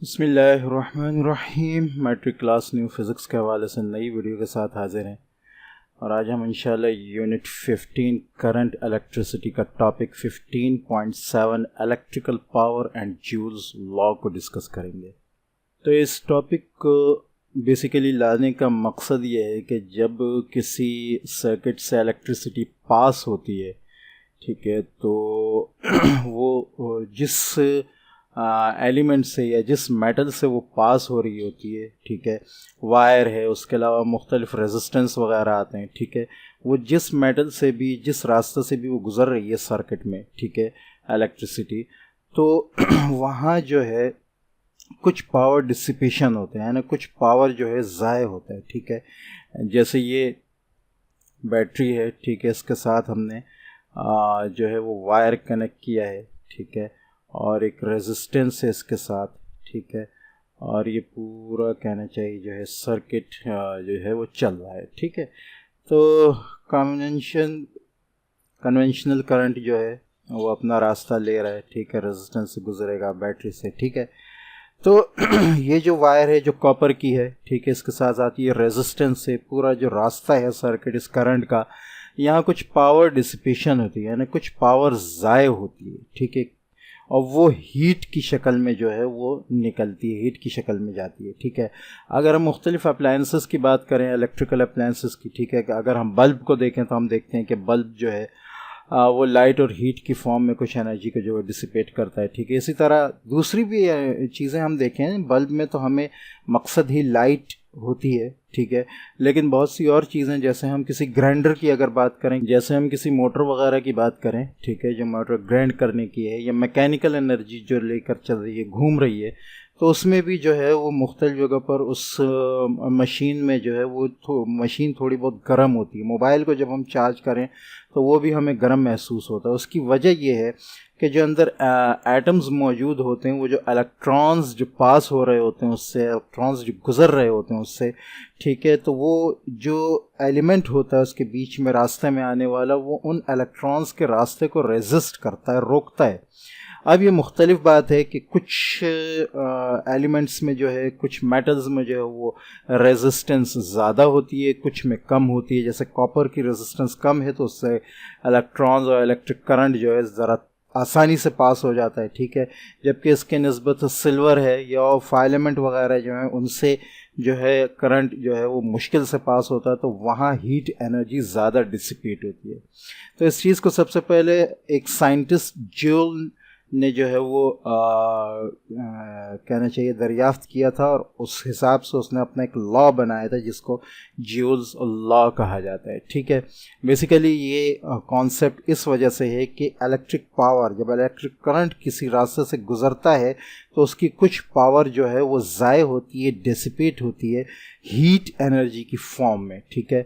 बिस्मिल्लाहिर्रहमानिर्रहीम। Matric class new physics के हवाले से नई वीडियो के साथ हाजिर हैं और आज हम इंशाल्लाह यूनिट 15 करंट इलेक्ट्रिसिटी का topic 15.7 electrical power and joules law को डिस्कस करेंगे। तो इस टॉपिक को बेसिकली लाने का मकसद ये है कि जब किसी सर्किट से इलेक्ट्रिसिटी पास होती है, ठीक है, तो वो जिस एलिमेंट से या जिस मेटल से वो पास हो रही होती है, ठीक है, वायर है, उसके अलावा मुख्तलिफ रेजिस्टेंस वगैरह आते हैं, ठीक है, वो जिस मेटल से भी जिस रास्ते से भी वो गुज़र रही है सर्किट में, ठीक है, इलेक्ट्रिसिटी, तो वहाँ जो है कुछ पावर डिसिपेशन होते हैं, यानी कुछ पावर जो है ज़ाय होता है, ठीक है। जैसे ये बैटरी है, ठीक है, इसके साथ हमने जो है वो वायर कनेक्ट किया है, ठीक है, और एक रेजिस्टेंस है इसके साथ, ठीक है, और ये पूरा कहना चाहिए जो है सर्किट जो है वो चल रहा है, ठीक है। तो कन्वेंशनल करंट जो है वो अपना रास्ता ले रहा है, ठीक है, रेजिस्टेंस से गुजरेगा, बैटरी से, ठीक है। तो ये जो वायर है जो कॉपर की है, ठीक है, इसके साथ आती है रेजिस्टेंस से पूरा जो रास्ता है सर्किट इस करंट का, यहाँ कुछ पावर डिसिपेशन होती है, यानी कुछ पावर ज़ाय होती है, ठीक है, और वो हीट की शक्ल में जो है वो निकलती है, हीट की शक्ल में जाती है, ठीक है। अगर हम मुख्तलिफ अप्लायंसेस की बात करें, इलेक्ट्रिकल अप्लायंसेस की, ठीक है, अगर हम बल्ब को देखें तो हम देखते हैं कि बल्ब जो है वो लाइट और हीट की फॉर्म में कुछ एनर्जी को जो है डिसिपेट करता है, ठीक है। इसी तरह दूसरी भी चीज़ें हम देखें, बल्ब में तो हमें मकसद ही लाइट होती है, ठीक है, लेकिन बहुत सी और चीज़ें, जैसे हम किसी ग्राइंडर की अगर बात करें, जैसे हम किसी मोटर वगैरह की बात करें, ठीक है, जो मोटर ग्राइंड करने की है या मैकेनिकल एनर्जी जो लेकर चल रही है, घूम रही है, तो उसमें भी जो है वो मुख्तलिफ जगह पर उस मशीन में जो है वो मशीन थोड़ी बहुत गर्म होती है। मोबाइल को जब हम चार्ज करें तो वो भी हमें गर्म महसूस होता है। उसकी वजह ये है कि जो अंदर एटम्स मौजूद होते हैं, वो जो इलेक्ट्रॉन्स जो पास हो रहे होते हैं उससे, इलेक्ट्रॉन्स जो गुज़र रहे होते हैं उससे, ठीक है, तो वो जो एलिमेंट होता है उसके बीच में रास्ते में आने वाला, वो उन इलेक्ट्रॉन्स के रास्ते को रेजिस्ट करता है, रोकता है। अब ये मुख्तलिफ बात है कि कुछ एलिमेंट्स में जो है, कुछ मेटल्स में जो है वो रेजिस्टेंस ज़्यादा होती है, कुछ में कम होती है। जैसे कॉपर की रेजिस्टेंस कम है तो उससे इलेक्ट्रॉन्स और इलेक्ट्रिक करंट जो है ज़रा आसानी से पास हो जाता है, ठीक है, जबकि इसके निस्बत सिल्वर है या फाइलेमेंट वगैरह जो है उनसे जो है करंट जो है वो मुश्किल से पास होता है, तो वहाँ हीट एनर्जी ज़्यादा डिसिपेट होती है। तो इस चीज़ को सबसे पहले एक साइंटिस्ट जूल ने जो है वो कहना चाहिए दरियाफ्त किया था, और उस हिसाब से उसने अपना एक लॉ बनाया था जिसको ज्यूल्स लॉ कहा जाता है, ठीक है। बेसिकली ये कॉन्सेप्ट इस वजह से है कि इलेक्ट्रिक पावर, जब इलेक्ट्रिक करंट किसी रास्ते से गुजरता है तो उसकी कुछ पावर जो है वो ज़ाय होती है, डिसिपेट होती है हीट एनर्जी की फॉर्म में, ठीक है।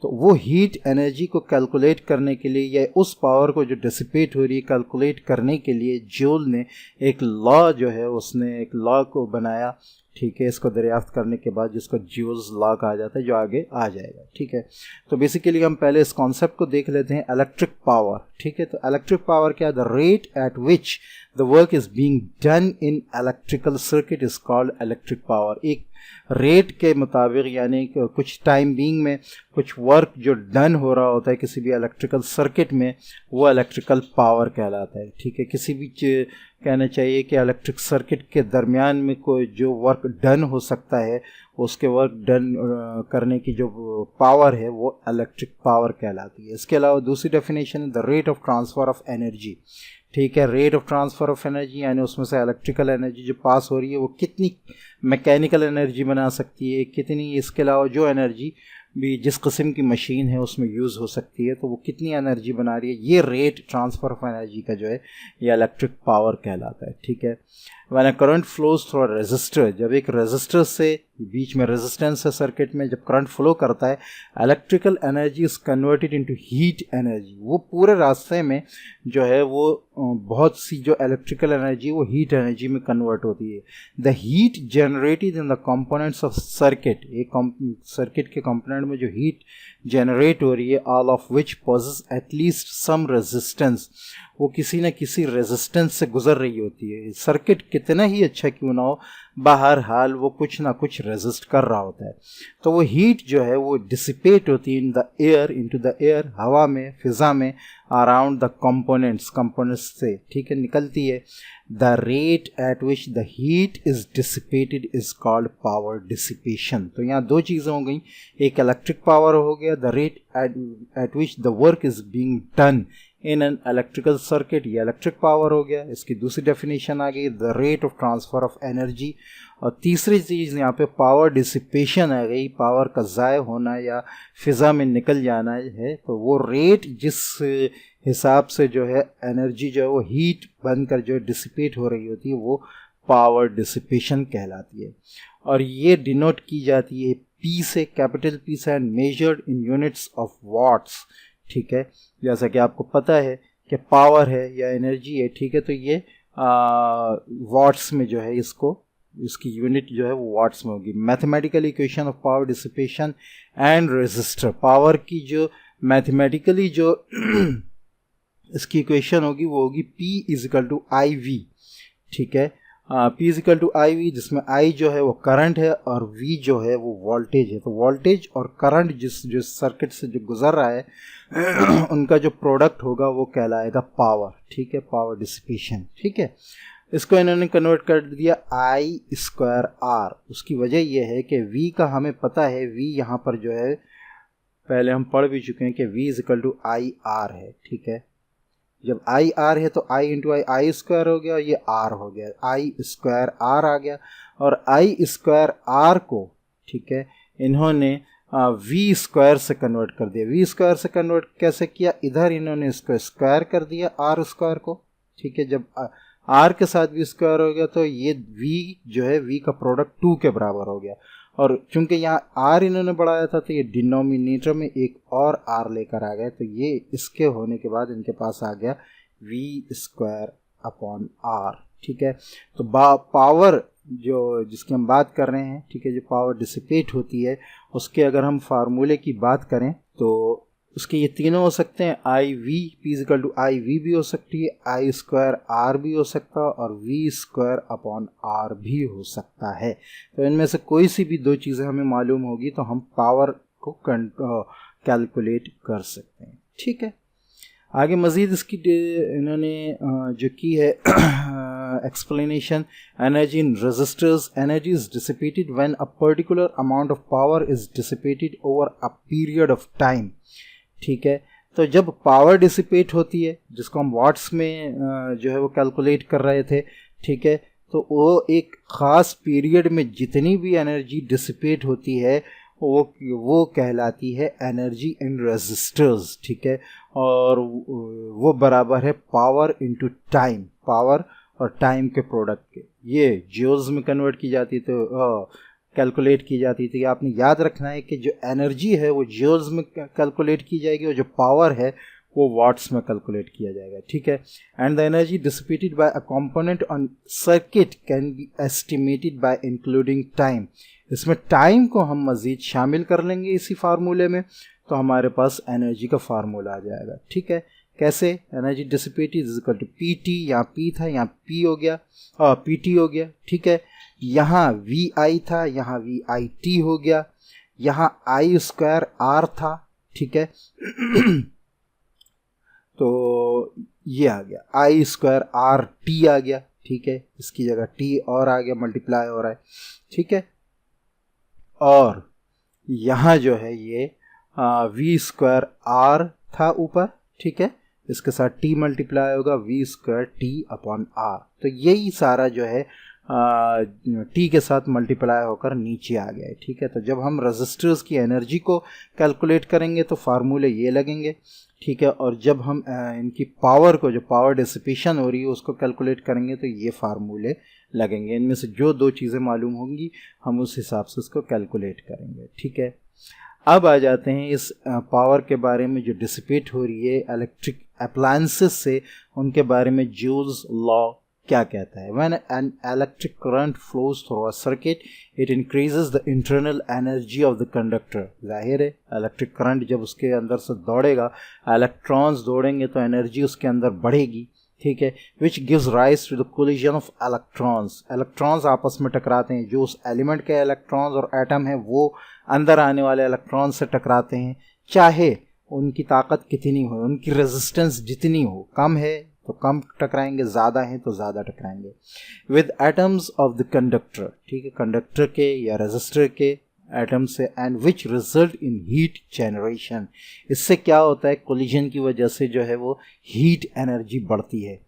तो वो हीट एनर्जी को कैलकुलेट करने के लिए, या उस पावर को जो डिसिपेट हो रही है कैलकुलेट करने के लिए, जूल ने एक लॉ जो है उसने एक लॉ को बनाया, ठीक है, इसको दरियाफ्त करने के बाद, जिसको ज्यूल्स लॉ कहा जाता है, जो आगे आ जाएगा, ठीक है। तो बेसिकली हम पहले इस कॉन्सेप्ट को देख लेते हैं, इलेक्ट्रिक पावर, ठीक है। तो इलेक्ट्रिक पावर क्या है? The rate at which the work is being done in electrical circuit is called electric power. एक रेट के मुताबिक, यानी कुछ टाइम बीइंग में कुछ वर्क जो डन हो रहा होता है किसी भी इलेक्ट्रिकल सर्किट में, वो इलेक्ट्रिकल पावर कहलाता है, ठीक है। किसी भी कहना चाहिए कि इलेक्ट्रिक सर्किट के दरमियान में कोई जो वर्क डन हो सकता है, उसके वर्क डन करने की जो पावर है वो इलेक्ट्रिक पावर कहलाती है। इसके अलावा दूसरी डेफिनेशन है the rate of transfer of energy, ठीक है। Rate of transfer of energy यानी उसमें से इलेक्ट्रिकल एनर्जी जो पास हो रही है वो कितनी मैकेनिकल एनर्जी बना सकती है, कितनी इसके अलावा जो एनर्जी भी जिस किस्म की मशीन है उसमें यूज़ हो सकती है, तो वो कितनी एनर्जी बना रही है, ये रेट ट्रांसफ़र ऑफ एनर्जी का जो है ये इलेक्ट्रिक पावर कहलाता है, ठीक है। When a current flows through a resistor, जब एक रेजिस्टर से, बीच में रेजिस्टेंस है सर्किट में, जब करंट फ्लो करता है, electrical energy is converted into heat energy. वो पूरे रास्ते में जो है वो बहुत सी जो इलेक्ट्रिकल एनर्जी वो हीट एनर्जी में कन्वर्ट होती है। The heat generated in the components of circuit, एक सर्किट के कंपोनेंट में जो हीट जनरेट हो रही है, all of which poses at least some resistance, वो किसी न किसी रेजिस्टेंस से गुजर रही होती है। सर्किट कितना ही अच्छा क्यों ना हो, बहरहाल वो कुछ ना कुछ रेजिस्ट कर रहा होता है। तो वो हीट जो है वो डिसिपेट होती है in the air, into the air, हवा में, फिज़ा में, अराउंड द कंपोनेंट्स से, ठीक है, निकलती है। The rate at which the heat is dissipated is called power dissipation. तो यहाँ दो चीज़ें हो गई, एक इलेक्ट्रिक पावर हो गया, the rate at which the work is being done in an electrical circuit, ये इलेक्ट्रिक पावर हो गया। इसकी दूसरी डेफिनेशन आ गई, the rate of transfer of energy. और तीसरी चीज़ यहाँ पे पावर डिसिपेशन आ गई, पावर का ज़ाय होना या फिज़ा में निकल जाना है। तो वो रेट जिस हिसाब से जो है एनर्जी जो है वो हीट बनकर जो डिसिपेट हो रही होती है वो पावर डिसिपेशन कहलाती है। और ये डिनोट की जाती है पी से, कैपिटल पी से, and measured in units of watts, ठीक है। जैसा कि आपको पता है कि पावर है या एनर्जी है, ठीक है, तो ये वाट्स में जो है इसकी यूनिट जो है वो वाट्स में होगी। Mathematical equation of power dissipation and resistor, power की जो मैथमेटिकली जो इसकी इक्वेशन होगी वो होगी P is equal to I V, ठीक है। P is equal to I V, जिसमें I जो है वो करंट है और V जो है वो वोल्टेज है। तो वोल्टेज और करंट जो सर्किट से जो गुजर रहा है उनका जो प्रोडक्ट होगा वो कहलाएगा पावर, ठीक है, पावर डिसिपेशन, ठीक है। इसको इन्होंने कन्वर्ट कर दिया I स्क्वायर R। उसकी वजह यह है कि V का हमें पता है, V यहाँ पर जो है पहले हम पढ़ भी चुके हैं कि V is equal to I R है, ठीक है। जब आई आर है तो आई इंटू आई स्क्वायर हो गया, ये आर हो गया, आई स्क्वायर आर आ गया। और आई स्क्वायर आर को, ठीक है, इन्होंने वी स्क्वायर से कन्वर्ट कर दिया। वी स्क्वायर से कन्वर्ट कैसे किया, इधर इन्होंने इसको स्क्वायर कर दिया आर स्क्वायर को, ठीक है। जब आर के साथ वी स्क्वायर हो गया तो ये वी जो है वी का प्रोडक्ट 2 के बराबर हो गया। और चूंकि यहाँ आर इन्होंने बढ़ाया था तो ये डिनोमिनेटर में एक और आर लेकर आ गए, तो ये इसके होने के बाद इनके पास आ गया वी स्क्वायर अपॉन आर, ठीक है। तो पावर जो जिसकी हम बात कर रहे हैं, ठीक है, जो पावर डिसिपेट होती है उसके अगर हम फार्मूले की बात करें तो उसके ये तीनों हो सकते हैं, I V, P is equal to I V भी हो सकती है, आई स्क्वायर आर भी हो सकता है और वी स्क्वायर अपॉन आर भी हो सकता है। तो इनमें से कोई सी भी दो चीज़ें हमें मालूम होगी तो हम पावर को कैलकुलेट कर सकते हैं, ठीक है। आगे मज़ीद इसकी इन्होंने जो की है explanation, energy in resistors, energy is dissipated when a particular amount of power is dissipated over a period of time, ठीक है। तो जब पावर डिसिपेट होती है, जिसको हम वाट्स में जो है वो कैलकुलेट कर रहे थे, ठीक है, तो वो एक ख़ास पीरियड में जितनी भी एनर्जी डिसिपेट होती है वो कहलाती है एनर्जी इन रेजिस्टर्स, ठीक है। और वो बराबर है पावर इनटू टाइम, पावर और टाइम के प्रोडक्ट के। ये ज्यूल्स में कन्वर्ट की जाती है, तो कैलकुलेट की जाती थी। आपने याद रखना है कि जो एनर्जी है वो ज्यूल्स में कैलकुलेट की जाएगी और जो पावर है वो वाट्स में कैलकुलेट किया जाएगा, ठीक है। And the energy dissipated by a component on circuit can be estimated by including time. इसमें टाइम को हम मज़ीद शामिल कर लेंगे इसी फार्मूले में, तो हमारे पास एनर्जी का फार्मूला आ जाएगा, ठीक है। कैसे, energy dissipated is equal to P T, यहाँ पी था यहाँ पी हो गया और पी टी हो गया, ठीक है। यहाँ वी आई था यहाँ वी आई टी हो गया, यहाँ आई स्क्वायर आर था, ठीक है। तो ये आ गया आई स्क्वायर आर टी आ गया, ठीक है। इसकी जगह टी और आ गया, मल्टीप्लाई हो रहा है, ठीक है। और यहाँ जो है ये वी स्क्वायर आर था ऊपर, ठीक है, इसके साथ टी मल्टीप्लाई होगा, V square T upon R. तो यही सारा जो है टी के साथ मल्टीप्लाई होकर नीचे आ गया है, ठीक है। तो जब हम रेजिस्टर्स की एनर्जी को कैलकुलेट करेंगे तो फार्मूले ये लगेंगे, ठीक है। और जब हम इनकी पावर को, जो पावर डिसिपेशन हो रही है उसको कैलकुलेट करेंगे तो ये फार्मूले लगेंगे। इनमें से जो दो चीज़ें मालूम होंगी हम उस हिसाब से उसको कैलकुलेट करेंगे, ठीक है। अब आ जाते हैं इस पावर के बारे में जो डिसिपेट हो रही है इलेक्ट्रिक अप्लायंसेस से, उनके बारे में जूल्स लॉ क्या कहता है। When an electric current flows through a circuit, it increases the internal energy of the conductor। जाहिर है इलेक्ट्रिक करंट जब उसके अंदर से दौड़ेगा, इलेक्ट्रॉन्स दौड़ेंगे तो एनर्जी उसके अंदर बढ़ेगी, ठीक है, which gives rise to the collision of electrons. Electrons आपस में टकराते हैं, जो उस एलिमेंट के इलेक्ट्रॉन्स और एटम है वो अंदर आने वाले इलेक्ट्रॉन्स से टकराते हैं, चाहे उनकी ताकत कितनी हो, उनकी रेजिस्टेंस जितनी हो, कम है तो कम टकराएंगे, ज़्यादा है तो ज़्यादा टकराएंगे। With atoms of the conductor, ठीक है, कंडक्टर के या रेजिस्टर के एटम से, and which result in heat generation. इससे क्या होता है, कोलिजन की वजह से जो है वो हीट एनर्जी बढ़ती है।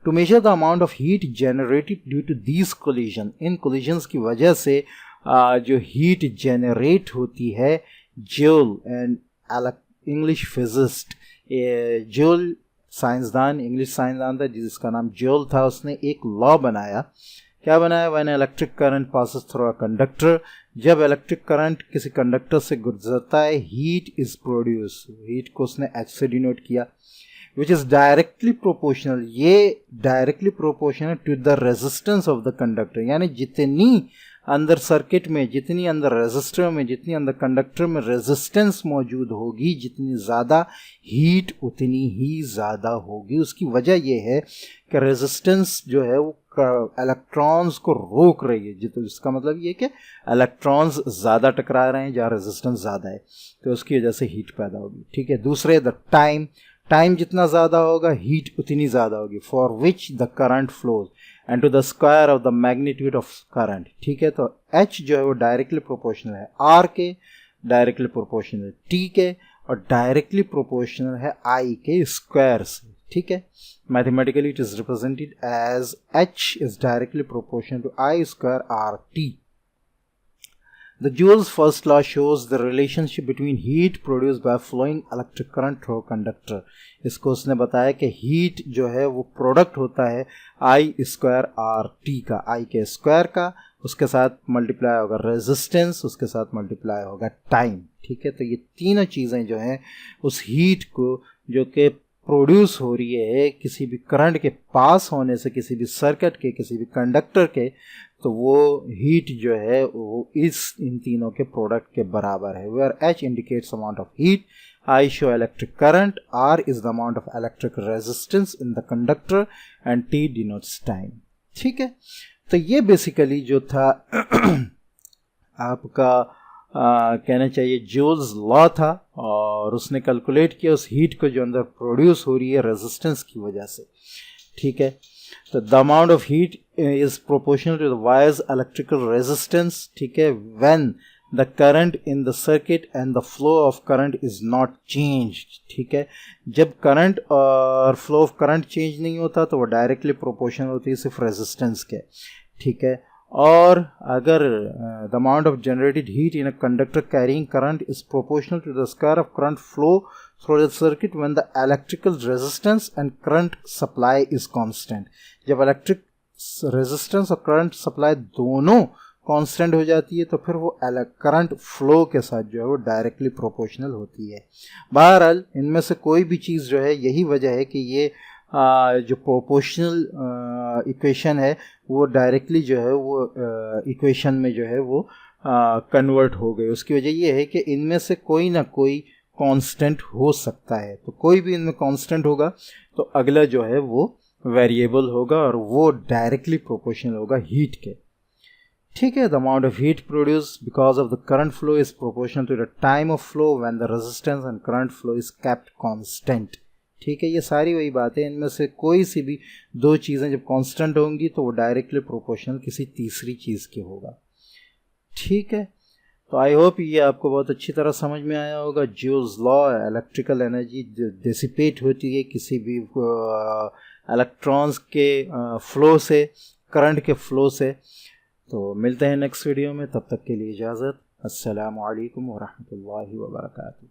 To measure the amount of heat generated due to these collision, इन कोलिजन्स की वजह से जो हीट जनरेट होती है, Joule and English physicist, Joule साइंसदान, इंग्लिश साइंसदान था जिसका नाम जूल था, उसने एक लॉ बनाया। क्या बनाया, when electric current passes through a conductor, जब इलेक्ट्रिक करंट किसी कंडक्टर से गुजरता है, हीट इज प्रोड्यूस, हीट को उसने एच से डिनोट किया, विच इज डायरेक्टली प्रोपोर्शनल, ये directly proportional to the resistance of the conductor, यानी जितनी अंदर सर्किट में, जितनी अंदर रेजिस्टर में, जितनी अंदर कंडक्टर में रेजिस्टेंस मौजूद होगी, जितनी ज़्यादा हीट उतनी ही ज़्यादा होगी। उसकी वजह यह है कि रेजिस्टेंस जो है वो इलेक्ट्रॉन्स को रोक रही है, जिसका मतलब ये कि इलेक्ट्रॉन्स ज़्यादा टकरा रहे हैं जहाँ रेजिस्टेंस ज़्यादा है, तो उसकी वजह से हीट पैदा होगी। ठीक है, दूसरे द टाइम जितना ज़्यादा होगा हीट उतनी ज़्यादा होगी, for which the current flows and to the square of the magnitude of current. ठीक है, तो H जो है वो डायरेक्टली प्रोपोर्शनल है R के, डायरेक्टली प्रोपोर्शनल है T के, और डायरेक्टली प्रोपोर्शनल है I के स्क्वायर से। ठीक है, mathematically it is represented as H is directly proportional to I square RT। The Joule's first law shows the relationship between heat produced by flowing electric current through a conductor। इसको उसने बताया कि heat जो है वो product होता है I square RT का, I के स्क्वायर का, उसके साथ मल्टीप्लाई होगा रेजिस्टेंस, उसके साथ मल्टीप्लाई होगा टाइम। ठीक है, तो ये तीनों चीज़ें जो हैं उस हीट को जो कि प्रोड्यूस हो रही है किसी भी करंट के पास होने से, किसी भी सर्किट के, किसी भी कंडक्टर के, तो वो हीट जो है वो इन तीनों के प्रोडक्ट के बराबर है। Where H indicates amount of heat, I show electric current, R is the amount of electric resistance in the conductor, and T denotes time. ठीक है, तो ये बेसिकली जो था आपका कहना चाहिए जूल्स लॉ था, और उसने कैलकुलेट किया उस हीट को जो अंदर प्रोड्यूस हो रही है रेजिस्टेंस की वजह से। ठीक है, तो the amount of heat is proportional to the wire's electrical resistance. ठीक है, when the current in the circuit and the flow of current is not changed. ठीक है, जब करंट और फ्लो ऑफ करंट चेंज नहीं होता तो वो डायरेक्टली प्रोपोर्शनल होती है सिर्फ रेजिस्टेंस के। ठीक है, और अगर the amount of generated heat in a conductor carrying current is proportional to the square of current flow through the circuit when the electrical resistance and current supply is constant. जब electric resistance और current supply दोनों constant हो जाती है तो फिर वो current flow के साथ जो है वो डायरेक्टली प्रोपोर्शनल होती है। बहरहाल इनमें से कोई भी चीज़ जो है, यही वजह है कि ये जो प्रोपोर्शनल इक्वेशन है वो डायरेक्टली जो है वो इक्वेशन में जो है वो कन्वर्ट हो गई। उसकी वजह ये है कि इनमें से कोई ना कोई कांस्टेंट हो सकता है, तो कोई भी इनमें कांस्टेंट होगा तो अगला जो है वो वेरिएबल होगा और वो डायरेक्टली प्रोपोर्शनल होगा हीट के। ठीक है, the amount of heat produce because of the current flow is proportional to the time of flow when the resistance and current flow is kept constant. ठीक है, ये सारी वही बातें, इनमें से कोई सी भी दो चीज़ें जब कांस्टेंट होंगी तो वो डायरेक्टली प्रोपोर्शनल किसी तीसरी चीज़ के होगा। ठीक है, तो आई होप ये आपको बहुत अच्छी तरह समझ में आया होगा। Joules law, electrical energy dissipate होती है किसी भी इलेक्ट्रॉन्स के फ्लो से, करंट के फ्लो से। तो मिलते हैं नेक्स्ट वीडियो में, तब तक के लिए इजाज़त। अस्सलामु अलैकुम वरहमतुल्लाहि वबरकातुहू।